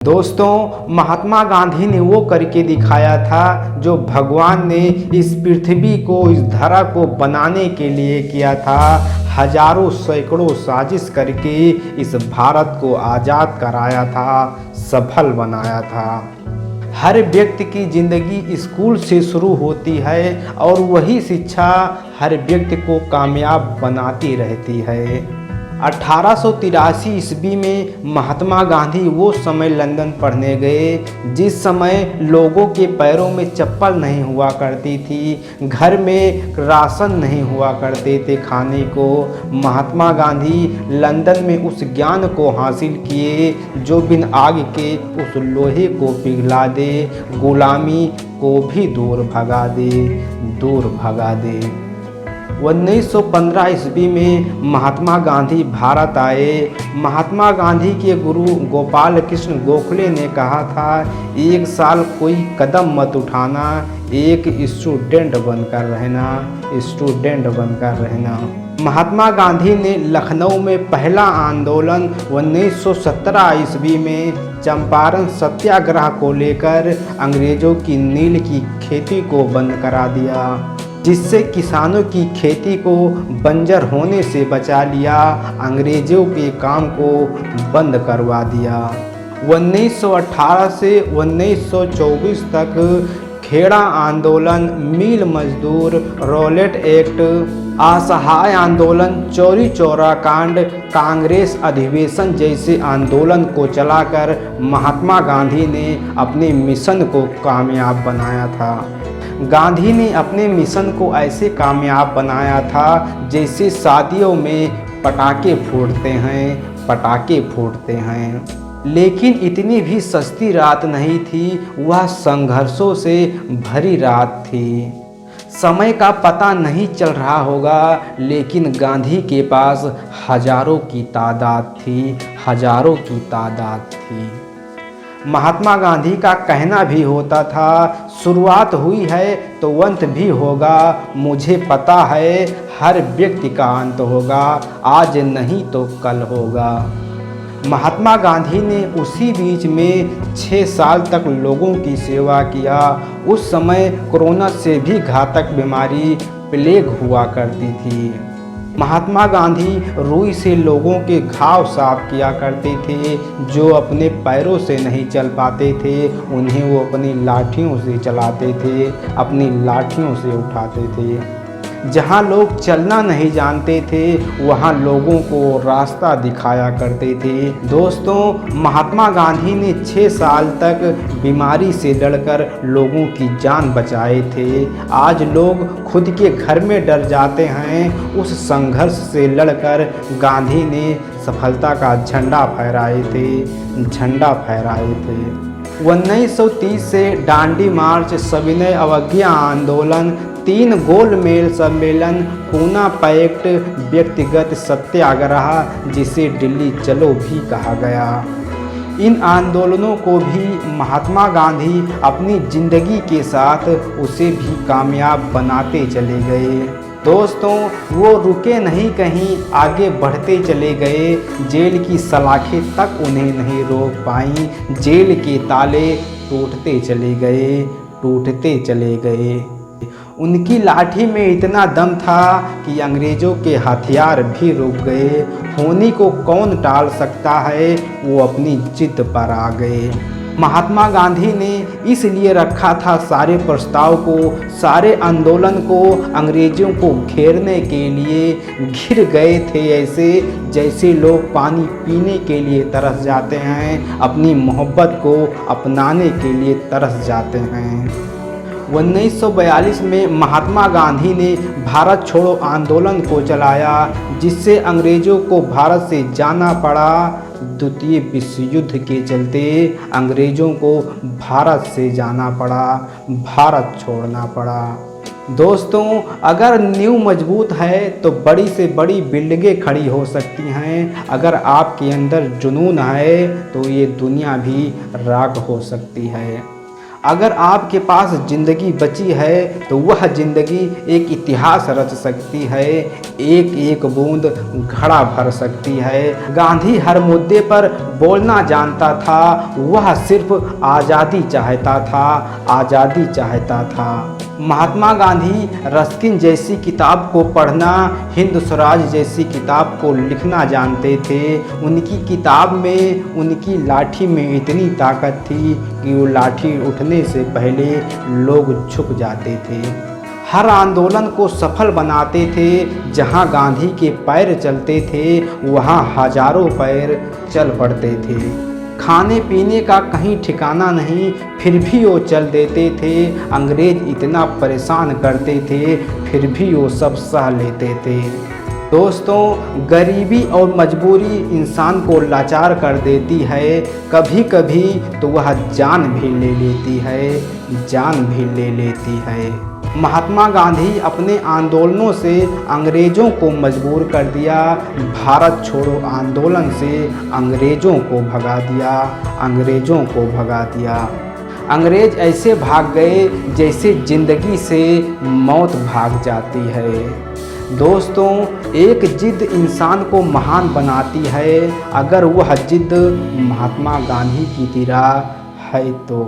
दोस्तों, महात्मा गांधी ने वो करके दिखाया था जो भगवान ने इस पृथ्वी को, इस धरा को बनाने के लिए किया था। हजारों सैकड़ों साजिश करके इस भारत को आज़ाद कराया था, सफल बनाया था। हर व्यक्ति की ज़िंदगी स्कूल से शुरू होती है और वही शिक्षा हर व्यक्ति को कामयाब बनाती रहती है। 1883 ईस्वी में महात्मा गांधी वो समय लंदन पढ़ने गए जिस समय लोगों के पैरों में चप्पल नहीं हुआ करती थी, घर में राशन नहीं हुआ करते थे खाने को। महात्मा गांधी लंदन में उस ज्ञान को हासिल किए जो बिन आग के उस लोहे को पिघला दे, गुलामी को भी दूर भगा दे। 1915 ईस्वी में महात्मा गांधी भारत आए। महात्मा गांधी के गुरु गोपाल कृष्ण गोखले ने कहा था, एक साल कोई कदम मत उठाना, एक स्टूडेंट बनकर रहना। महात्मा गांधी ने लखनऊ में पहला आंदोलन 1917 ईस्वी में चंपारण सत्याग्रह को लेकर अंग्रेजों की नील की खेती को बंद करा दिया, जिससे किसानों की खेती को बंजर होने से बचा लिया, अंग्रेजों के काम को बंद करवा दिया। 1918 से 1924 तक खेड़ा आंदोलन, मिल मजदूर, रॉलेट एक्ट, असहाय आंदोलन, चौरी चौरा कांड, कांग्रेस अधिवेशन जैसे आंदोलन को चलाकर महात्मा गांधी ने अपने मिशन को कामयाब बनाया था। गांधी ने अपने मिशन को ऐसे कामयाब बनाया था जैसे शादियों में पटाखे फूटते हैं। लेकिन इतनी भी सस्ती रात नहीं थी, वह संघर्षों से भरी रात थी। समय का पता नहीं चल रहा होगा, लेकिन गांधी के पास हजारों की तादाद थी। महात्मा गांधी का कहना भी होता था, शुरुआत हुई है तो अंत भी होगा, मुझे पता है हर व्यक्ति का अंत होगा, आज नहीं तो कल होगा। महात्मा गांधी ने उसी बीच में 6 साल तक लोगों की सेवा किया। उस समय कोरोना से भी घातक बीमारी प्लेग हुआ करती थी। महात्मा गांधी रुई से लोगों के घाव साफ किया करते थे। जो अपने पैरों से नहीं चल पाते थे उन्हें वो अपनी लाठियों से चलाते थे, अपनी लाठियों से उठाते थे। जहाँ लोग चलना नहीं जानते थे वहाँ लोगों को रास्ता दिखाया करते थे। दोस्तों, महात्मा गांधी ने 6 साल तक बीमारी से लड़कर लोगों की जान बचाए थे। आज लोग खुद के घर में डर जाते हैं। उस संघर्ष से लड़कर गांधी ने सफलता का झंडा फहराए थे। 1930 से दांडी मार्च, सविनय अवज्ञा आंदोलन, 3 गोल मेज सम्मेलन, पूना पैक्ट, व्यक्तिगत सत्याग्रह जिसे दिल्ली चलो भी कहा गया, इन आंदोलनों को भी महात्मा गांधी अपनी जिंदगी के साथ उसे भी कामयाब बनाते चले गए। दोस्तों, वो रुके नहीं, कहीं आगे बढ़ते चले गए। जेल की सलाखें तक उन्हें नहीं रोक पाईं। जेल के ताले टूटते चले गए। उनकी लाठी में इतना दम था कि अंग्रेजों के हथियार भी रुक गए। होनी को कौन टाल सकता है, वो अपनी जिद पर आ गए। महात्मा गांधी ने इसलिए रखा था सारे प्रस्ताव को, सारे आंदोलन को अंग्रेजों को घेरने के लिए। घिर गए थे ऐसे जैसे लोग पानी पीने के लिए तरस जाते हैं, अपनी मोहब्बत को अपनाने के लिए तरस जाते हैं। 1942 में महात्मा गांधी ने भारत छोड़ो आंदोलन को चलाया, जिससे अंग्रेजों को भारत से जाना पड़ा। द्वितीय विश्व युद्ध के चलते अंग्रेजों को भारत से जाना पड़ा, भारत छोड़ना पड़ा। दोस्तों, अगर नींव मजबूत है तो बड़ी से बड़ी बिल्डिंगें खड़ी हो सकती हैं। अगर आपके अंदर जुनून है तो ये दुनिया भी राख हो सकती है। अगर आपके पास ज़िंदगी बची है तो वह ज़िंदगी एक इतिहास रच सकती है, एक एक बूंद घड़ा भर सकती है। गांधी हर मुद्दे पर बोलना जानता था, वह सिर्फ आज़ादी चाहता था, आज़ादी चाहता था। महात्मा गांधी रस्किन जैसी किताब को पढ़ना, हिंद स्वराज जैसी किताब को लिखना जानते थे। उनकी किताब में, उनकी लाठी में इतनी ताकत थी कि वो लाठी उठने से पहले लोग झुक जाते थे। हर आंदोलन को सफल बनाते थे। जहां गांधी के पैर चलते थे वहां हजारों पैर चल पड़ते थे। खाने पीने का कहीं ठिकाना नहीं, फिर भी वो चल देते थे। अंग्रेज इतना परेशान करते थे, फिर भी वो सब सह लेते थे। दोस्तों, गरीबी और मजबूरी इंसान को लाचार कर देती है। कभी कभी तो वह जान भी ले लेती है, जान भी ले लेती है। महात्मा गांधी अपने आंदोलनों से अंग्रेज़ों को मजबूर कर दिया। भारत छोड़ो आंदोलन से अंग्रेज़ों को भगा दिया, अंग्रेज़ों को भगा दिया। अंग्रेज़ ऐसे भाग गए जैसे ज़िंदगी से मौत भाग जाती है। दोस्तों, एक जिद इंसान को महान बनाती है। अगर वह जिद महात्मा गांधी की तरह है तो